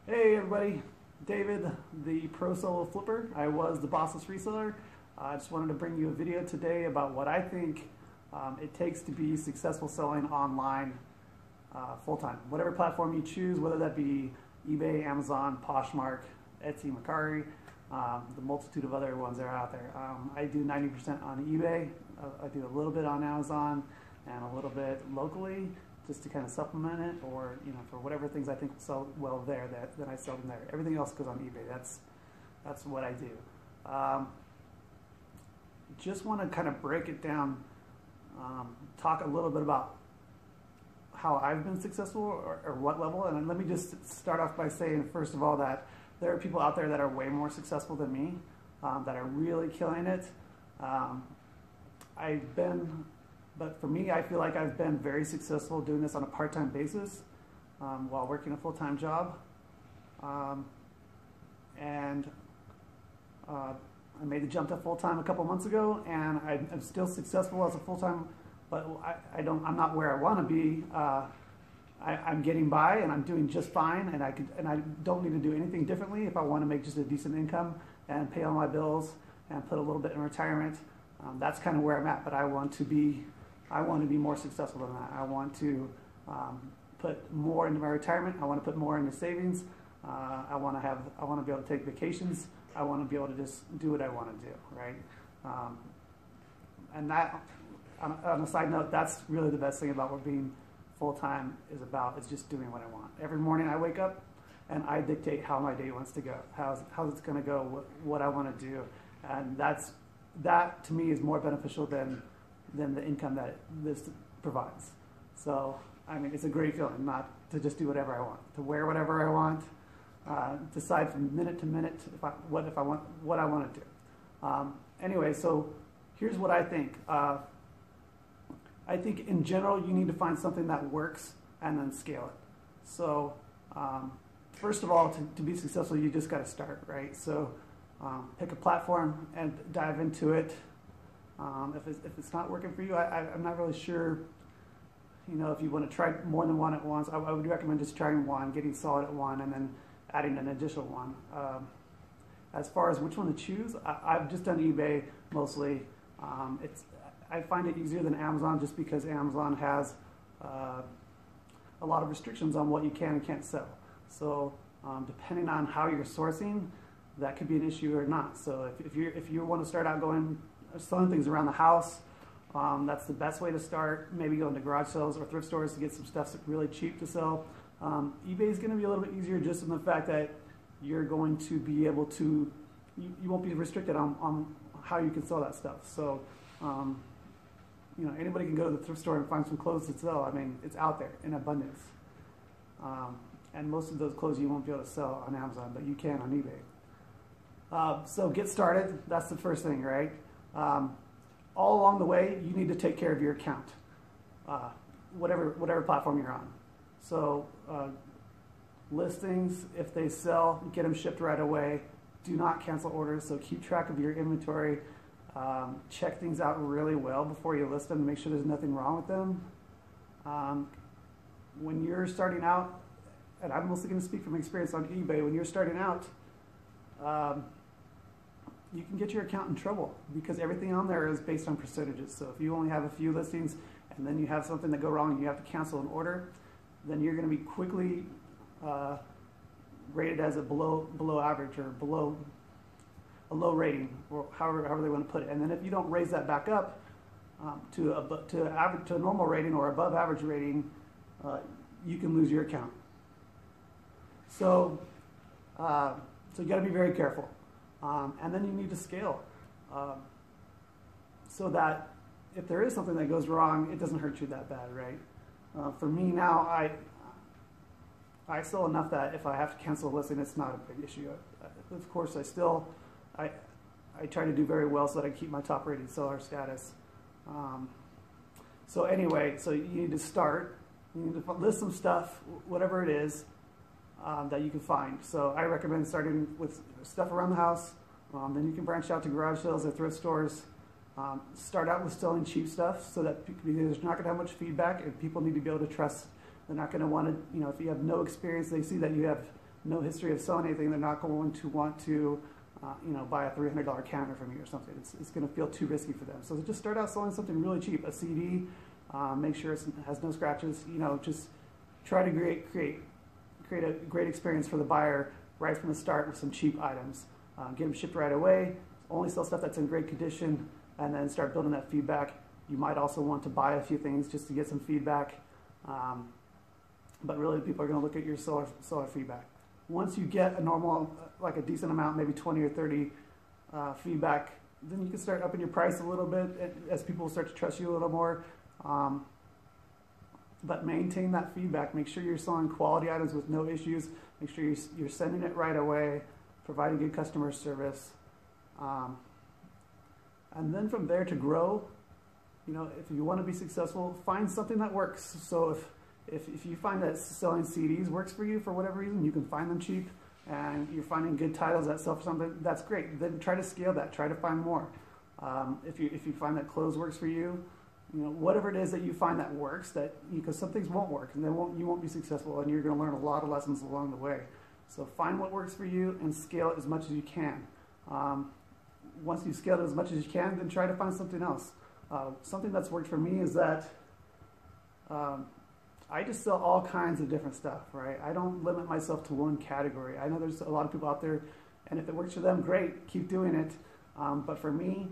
Hey everybody, David, the Pro Solo Flipper. I was the bossless reseller. I just wanted to bring you a video today about what I think it takes to be successful selling online full-time. Whatever platform you choose, whether that be eBay, Amazon, Poshmark, Etsy, Mercari, the multitude of other ones that are out there. I do 90% on eBay. I do a little bit on Amazon and a little bit locally, just to kind of supplement it, or for whatever things I think will sell well there, then I sell them there. Everything else goes on eBay. That's what I do. Just want to kind of break it down, talk a little bit about how I've been successful, or what level. And let me just start off by saying, first of all, that there are people out there that are way more successful than me, that are really killing it. But for me, I feel like I've been very successful doing this on a part-time basis while working a full-time job. I made the jump to full-time a couple months ago, and I'm still successful as a full-time, but I'm not where I want to be. I'm getting by, and I'm doing just fine, and I don't need to do anything differently if I want to make just a decent income and pay all my bills and put a little bit in retirement. That's kind of where I'm at, but I want to be more successful than that. I want to put more into my retirement. I want to put more into savings. I want to be able to take vacations. I want to be able to just do what I want to do, right? And that, on a side note, that's really the best thing about what being full-time is about, is just doing what I want. Every morning I wake up and I dictate how my day wants to go, how's it's going to go, what I want to do. And that to me is more beneficial than the income that this provides. So, I mean, it's a great feeling not to just do whatever I want, to wear whatever I want, decide from minute to minute what I want to do. Anyway, so here's what I think. I think in general you need to find something that works and then scale it. So, first of all, to be successful, you just got to start, right? So, pick a platform and dive into it. If it's not working for you, I'm not really sure, if you want to try more than one at once. I would recommend just trying one, getting solid at one, and then adding an additional one. As far as which one to choose, I've just done eBay mostly. I find it easier than Amazon, just because Amazon has a lot of restrictions on what you can and can't sell. So depending on how you're sourcing, that could be an issue or not. So if you want to start out selling things around the house, that's the best way to start. Maybe go into garage sales or thrift stores to get some stuff that's really cheap to sell. eBay is going to be a little bit easier, just in the fact that you're going to be able to, you won't be restricted on how you can sell that stuff. So, anybody can go to the thrift store and find some clothes to sell. I mean, it's out there in abundance. And most of those clothes you won't be able to sell on Amazon, but you can on eBay. So get started. That's the first thing, right? All along the way, you need to take care of your account, whatever platform you're on. So listings, if they sell, get them shipped right away. Do not cancel orders, so keep track of your inventory. Check things out really well before you list them to make sure there's nothing wrong with them. When you're starting out, and I'm mostly going to speak from experience on eBay, when you're starting out, you can get your account in trouble because everything on there is based on percentages. So if you only have a few listings and then you have something that go wrong and you have to cancel an order, then you're going to be quickly rated as a below average, or below a low rating, or however they want to put it. And then if you don't raise that back up to a normal rating or above average rating, you can lose your account. So you got to be very careful. And then you need to scale so that if there is something that goes wrong, it doesn't hurt you that bad, right? For me now, I sell enough that if I have to cancel a listing, it's not a big issue. Of course, I try to do very well so that I keep my top rated seller status. So anyway, so you need to start. You need to list some stuff, whatever it is, that you can find. So I recommend starting with stuff around the house. Then you can branch out to garage sales or thrift stores. Start out with selling cheap stuff, so that because there's not going to have much feedback, and people need to be able to trust. They're not going to want to, if you have no experience, they see that you have no history of selling anything, they're not going to want to buy a $300 camera from you or something. It's going to feel too risky for them. So just start out selling something really cheap, a CD. Make sure it has no scratches. Just try to create a great experience for the buyer right from the start with some cheap items. Get them shipped right away. Only sell stuff that's in great condition, and then start building that feedback. You might also want to buy a few things just to get some feedback. But really, people are going to look at your seller feedback. Once you get a normal, like a decent amount, maybe 20 or 30 feedback, then you can start upping your price a little bit as people start to trust you a little more. But maintain that feedback. Make sure you're selling quality items with no issues. Make sure you're sending it right away, providing good customer service. And then from there to grow, if you want to be successful, find something that works. So if you find that selling CDs works for you for whatever reason, you can find them cheap, and you're finding good titles that sell for something, that's great. Then try to scale that. Try to find more. If you find that clothes works for you, whatever it is that you find that works, because some things won't work, and you won't be successful, and you're going to learn a lot of lessons along the way. So find what works for you and scale it as much as you can. Once you've scaled it as much as you can, then try to find something else. Something that's worked for me is that I just sell all kinds of different stuff, right? I don't limit myself to one category. I know there's a lot of people out there, and if it works for them, great, keep doing it. But for me,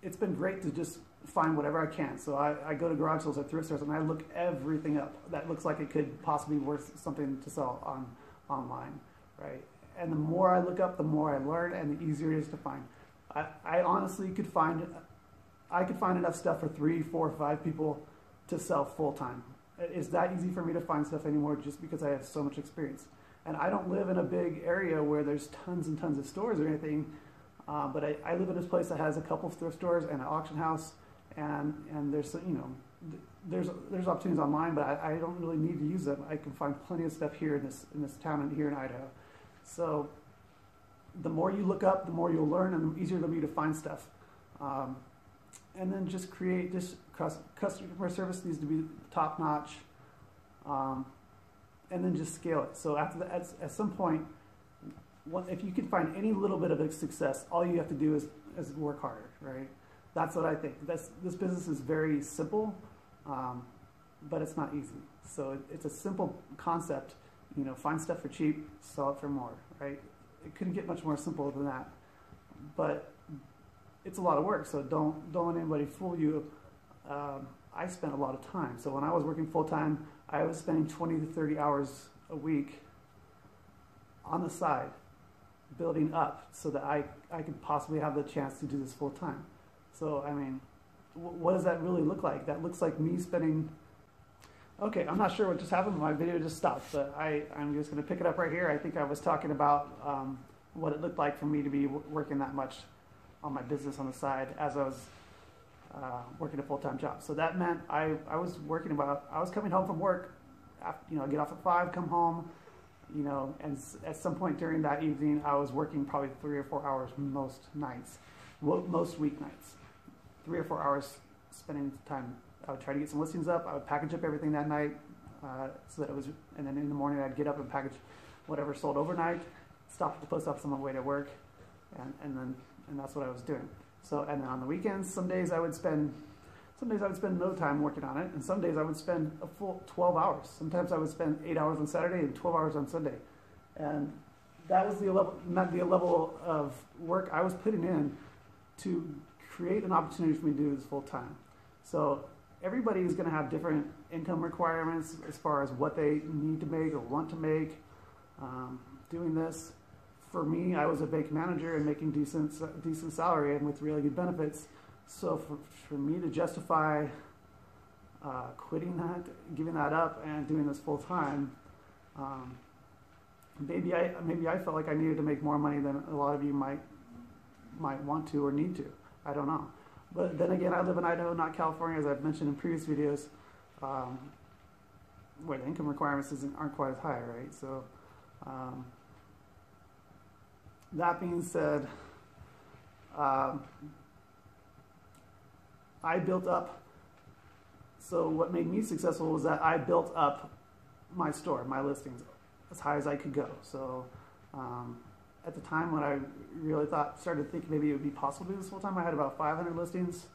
it's been great to just find whatever I can. So I go to garage sales or thrift stores, and I look everything up that looks like it could possibly be worth something to sell online, right? And the more I look up, the more I learn, and the easier it is to find. I honestly could find enough stuff for 3, 4, 5 people to sell full time. It's that easy for me to find stuff anymore just because I have so much experience. And I don't live in a big area where there's tons and tons of stores or anything, but I live in this place that has a couple of thrift stores and an auction house, and there's there's opportunities online, but I don't really need to use them. I can find plenty of stuff here in this town and here in Idaho. So the more you look up, the more you'll learn, and the easier it'll be to find stuff. And then just customer service needs to be top notch, and then just scale it. So after that, at some point, if you can find any little bit of a success, all you have to do is work harder, right? That's what I think. This business is very simple, but it's not easy. So it's a simple concept. Find stuff for cheap, sell it for more, right? It couldn't get much more simple than that. But it's a lot of work, so don't let anybody fool you. I spent a lot of time. So when I was working full-time, I was spending 20 to 30 hours a week on the side, building up so that I could possibly have the chance to do this full-time. So, I mean, what does that really look like? That looks like me spending... Okay, I'm not sure what just happened. My video just stopped, but I'm just going to pick it up right here. I think I was talking about what it looked like for me to be working that much on my business on the side as I was working a full-time job. So that meant I was coming home from work, after, I get off at 5, come home, and at some point during that evening, I was working probably 3 or 4 hours most nights, most weeknights, 3 or 4 hours spending time. I would try to get some listings up. I would package up everything that night, so that it was, and then in the morning I'd get up and package whatever sold overnight, stop at the post office on my way to work, and that's what I was doing. So, and then on the weekends, some days I would spend no time working on it, and some days I would spend a full 12 hours. Sometimes I would spend 8 hours on Saturday and 12 hours on Sunday, and that was the level of work I was putting in to create an opportunity for me to do this full time. So everybody is going to have different income requirements as far as what they need to make or want to make doing this. For me, I was a bank manager and making decent salary and with really good benefits. So for me to justify quitting that, giving that up, and doing this full time, maybe I felt like I needed to make more money than a lot of you might want to or need to. I don't know. But then again, I live in Idaho, not California, as I've mentioned in previous videos, where the income requirements aren't quite as high, right? So that being said, I built up, so what made me successful was that I built up my store, my listings, as high as I could go. So at the time when I really started thinking maybe it would be possible to do this full time, I had about 500 listings.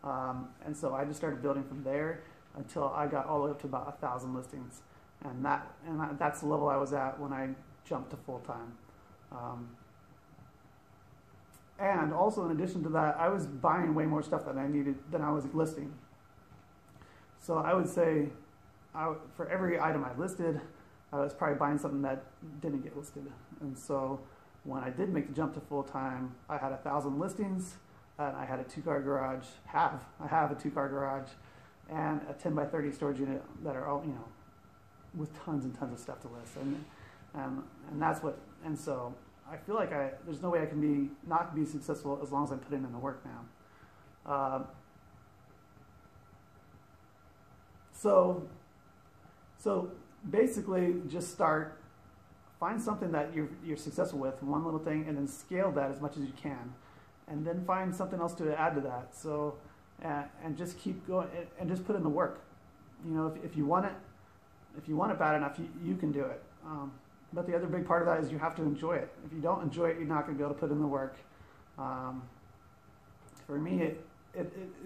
And so I just started building from there until I got all the way up to about 1,000 listings. And that's the level I was at when I jumped to full time. And also in addition to that, I was buying way more stuff than I needed than I was listing. So I would say for every item I listed, I was probably buying something that didn't get listed. And so when I did make the jump to full time, I had 1,000 listings, and I had a 2-car garage. I have a 2-car garage, and a 10 by 30 storage unit that are all, with tons and tons of stuff to list. And that's what. And so I feel like there's no way I can not be successful as long as I'm putting in the work now. So basically, just find something that you're successful with, one little thing, and then scale that as much as you can, and then find something else to add to that. So and just keep going and just put in the work. If you want it bad enough, you can do it. But the other big part of that is you have to enjoy it. If you don't enjoy it, you're not going to be able to put in the work. For me, it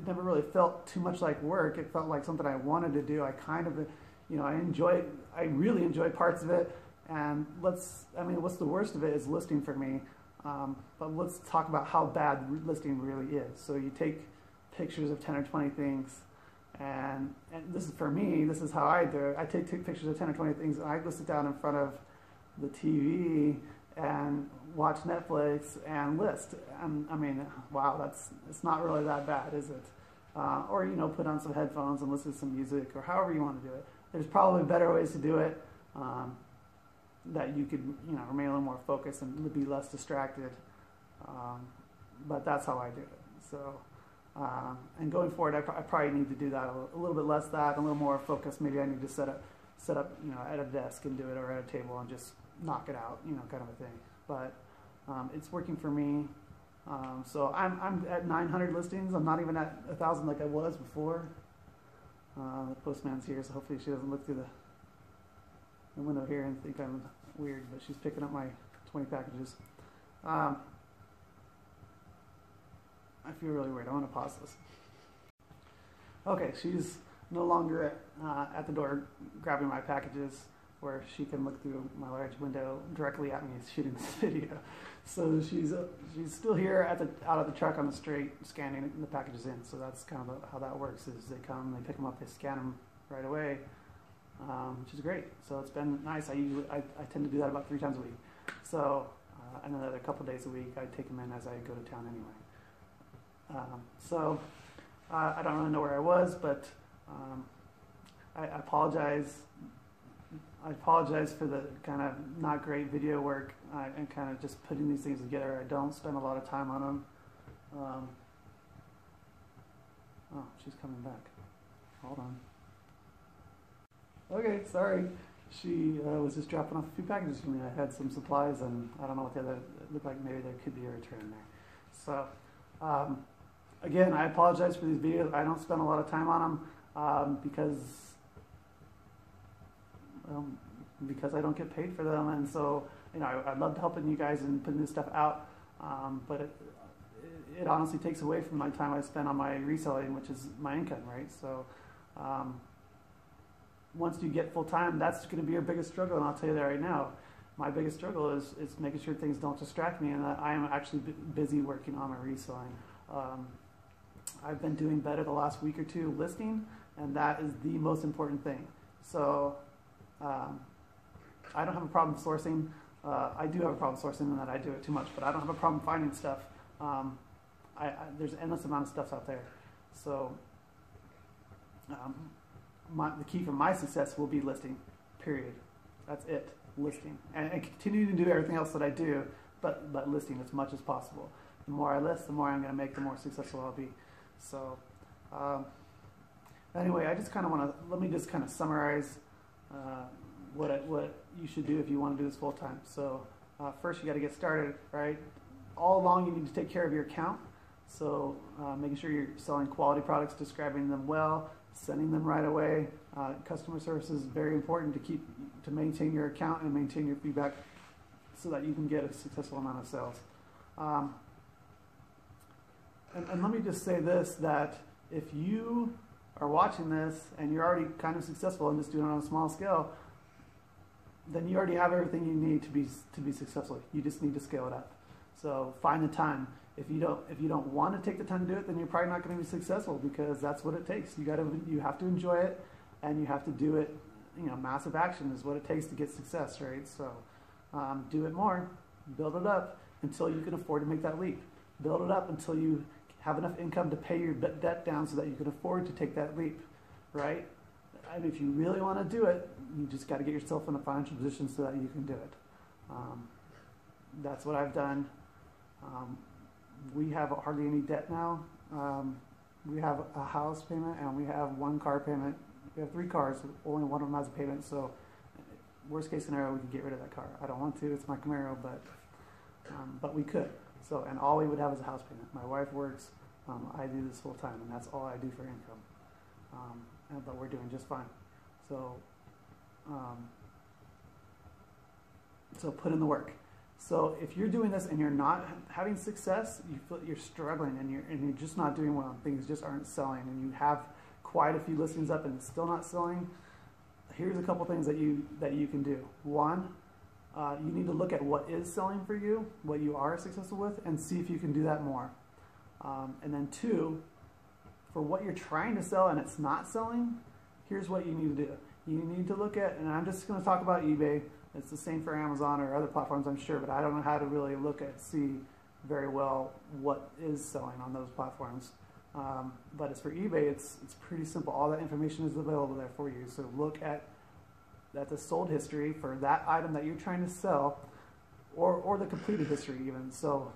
never really felt too much like work. It felt like something I wanted to do. I kind of, I really enjoy parts of it. And what's the worst of it is listing for me. But let's talk about how bad listing really is. So you take pictures of 10 or 20 things, and this is for me, this is how I do it. I take pictures of 10 or 20 things, and I go sit down in front of the TV and watch Netflix and list. And wow, it's not really that bad, is it? Or put on some headphones and listen to some music, or however you want to do it. There's probably better ways to do it that you could remain a little more focused and be less distracted. But that's how I do it. So and going forward, I probably need to do that a little bit less, a little more focused. Maybe I need to set up at a desk and do it, or at a table and just knock it out, kind of a thing. But it's working for me. So I'm at 900 listings. I'm not even at 1,000 like I was before. The postman's here, so hopefully she doesn't look through the window here and think I'm weird, but she's picking up my 20 packages. I feel really weird. I want to pause this. Okay, she's no longer at the door grabbing my packages where she can look through my large window directly at me shooting this video. So she's still here out of the truck on the street scanning the packages in. So that's kind of how that works, is they come, they pick them up, they scan them right away, which is great. So it's been nice. I tend to do that about 3 times a week. So and then a couple days a week I take them in as I go to town anyway. I don't really know where I was, but I apologize. I apologize for the kind of not great video work and kind of just putting these things together. I don't spend a lot of time on them. Oh, she's coming back. Hold on. Okay, sorry. She was just dropping off a few packages for me. I had some supplies, and I don't know what the other, it looked like maybe there could be a return there. So, again, I apologize for these videos. I don't spend a lot of time on them because I don't get paid for them, and so I loved helping you guys and putting this stuff out, but it honestly takes away from my time I spend on my reselling, which is my income, right? So once you get full time, that's going to be your biggest struggle, and I'll tell you that right now. My biggest struggle is making sure things don't distract me, and that I am actually busy working on my reselling. I've been doing better the last week or two listing, and that is the most important thing. So I don't have a problem sourcing. I do have a problem sourcing in that I do it too much, but I don't have a problem finding stuff. There's an endless amount of stuff out there. So the key for my success will be listing, period. That's it, listing. And continue to do everything else that I do, but listing as much as possible. The more I list, the more I'm going to make, the more successful I'll be. So anyway, I just kind of want to, let me just kind of summarize what you should do if you want to do this full time. So first you got to get started, right? All along you need to take care of your account. So making sure you're selling quality products, describing them well, sending them right away. Customer service is very important to to maintain your account and maintain your feedback so that you can get a successful amount of sales. And let me just say this, that if you are watching this and you're already kind of successful and just doing it on a small scale, then you already have everything you need to be successful. You just need to scale it up. So find the time. If you don't want to take the time to do it, then you're probably not going to be successful, because that's what it takes. You have to enjoy it, and you have to do it. Massive action is what it takes to get success, right? So do it more, build it up until you can afford to make that leap. Build it up until you have enough income to pay your debt down so that you can afford to take that leap, right? And if you really want to do it, you just got to get yourself in a financial position so that you can do it. That's what I've done. We have hardly any debt now. We have a house payment and we have one car payment. We have 3 cars, only one of them has a payment, so worst case scenario, we could get rid of that car. I don't want to, it's my Camaro, but we could. So, and all we would have is a house payment. My wife works, I do this full time, and that's all I do for income. But we're doing just fine. So, so put in the work. So if you're doing this and you're not having success, you feel you're struggling and you're just not doing well, and things just aren't selling, and you have quite a few listings up and it's still not selling, here's a couple things that you can do. One, you need to look at what is selling for you, what you are successful with, and see if you can do that more. And then 2, for what you're trying to sell and it's not selling, here's what you need to do. You need to look at, and I'm just going to talk about eBay. It's the same for Amazon or other platforms, I'm sure, but I don't know how to really see very well what is selling on those platforms. But as for eBay, it's pretty simple. All that information is available there for you. So look at the sold history for that item that you're trying to sell, or the completed history even. So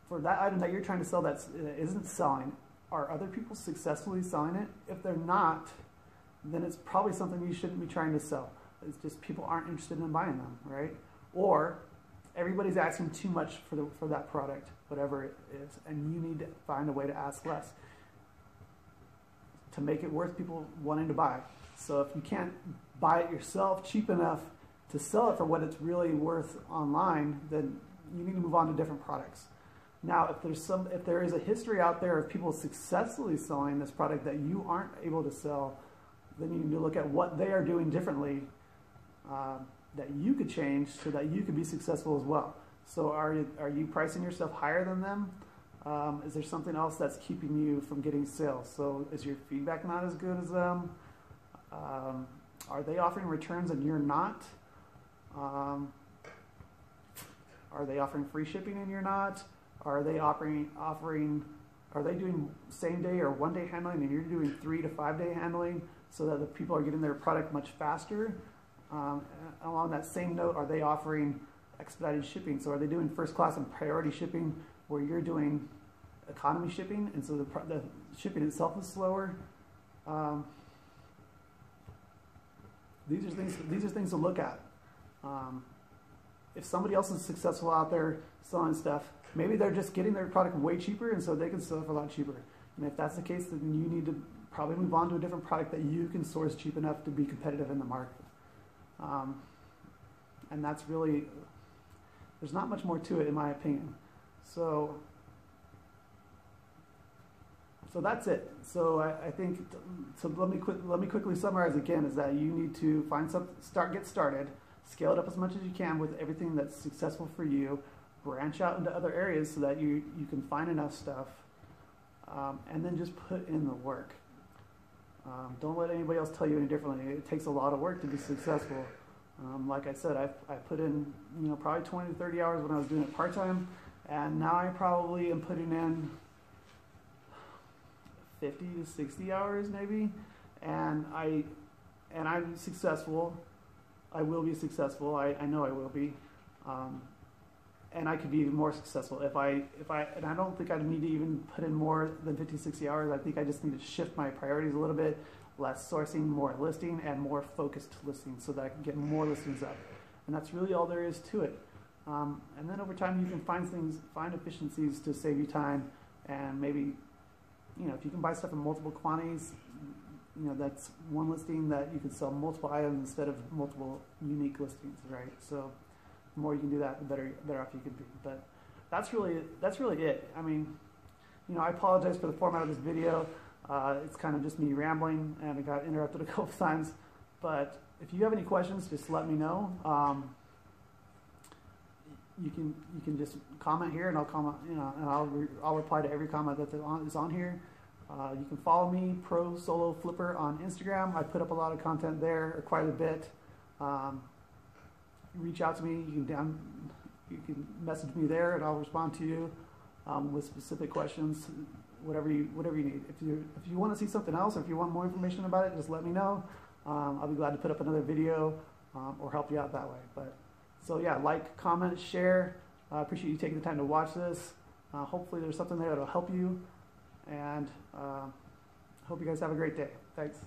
for that item that you're trying to sell that isn't selling, are other people successfully selling it? If they're not, then it's probably something you shouldn't be trying to sell. It's just people aren't interested in buying them, right? Or everybody's asking too much for that product, whatever it is, and you need to find a way to ask less to make it worth people wanting to buy. So if you can't buy it yourself cheap enough to sell it for what it's really worth online, then you need to move on to different products. Now, if there is a history out there of people successfully selling this product that you aren't able to sell, then you need to look at what they are doing differently that you could change so that you could be successful as well. So are you pricing yourself higher than them? Is there something else that's keeping you from getting sales? So is your feedback not as good as them? Are they offering returns and you're not? Are they offering free shipping and you're not? Are they are they doing same day or 1 day handling and you're doing 3 to 5 day handling so that the people are getting their product much faster? Along that same note, are they offering expedited shipping? So are they doing first class and priority shipping where you're doing economy shipping, and so the shipping itself is slower? These are things to look at. If somebody else is successful out there selling stuff, maybe they're just getting their product way cheaper, and so they can sell it for a lot cheaper. And if that's the case, then you need to probably move on to a different product that you can source cheap enough to be competitive in the market. And that's really, there's not much more to it in my opinion. So that's it. So I think, so let me quickly summarize again, is that you need to find get started, scale it up as much as you can with everything that's successful for you, branch out into other areas so that you can find enough stuff, and then just put in the work. Don't let anybody else tell you any differently. It takes a lot of work to be successful. Like I said, I put in probably 20 to 30 hours when I was doing it part-time, and now I probably am putting in 50 to 60 hours maybe, and I'm successful. I will be successful. I know I will be, and I could be even more successful if I and I don't think I need to even put in more than 50, 60 hours. I think I just need to shift my priorities a little bit, less sourcing, more listing, and more focused listing so that I can get more listings up. And that's really all there is to it. And then over time you can find efficiencies to save you time, and maybe, if you can buy stuff in multiple quantities, that's one listing that you can sell multiple items instead of multiple unique listings, right? So the more you can do that, the better off you can be. But that's really it. I mean, I apologize for the format of this video. It's kind of just me rambling, and I got interrupted a couple of times. But if you have any questions, just let me know. You can just comment here, and I'll comment. And I'll reply to every comment that is on here. You can follow me, Pro Solo Flipper, on Instagram. I put up a lot of content there, or quite a bit. Reach out to me. You can message me there, and I'll respond to you with specific questions, whatever you need. If you want to see something else, or if you want more information about it, just let me know. I'll be glad to put up another video or help you out that way. So yeah, like, comment, share. I appreciate you taking the time to watch this. Hopefully there's something there that'll help you, and hope you guys have a great day. Thanks.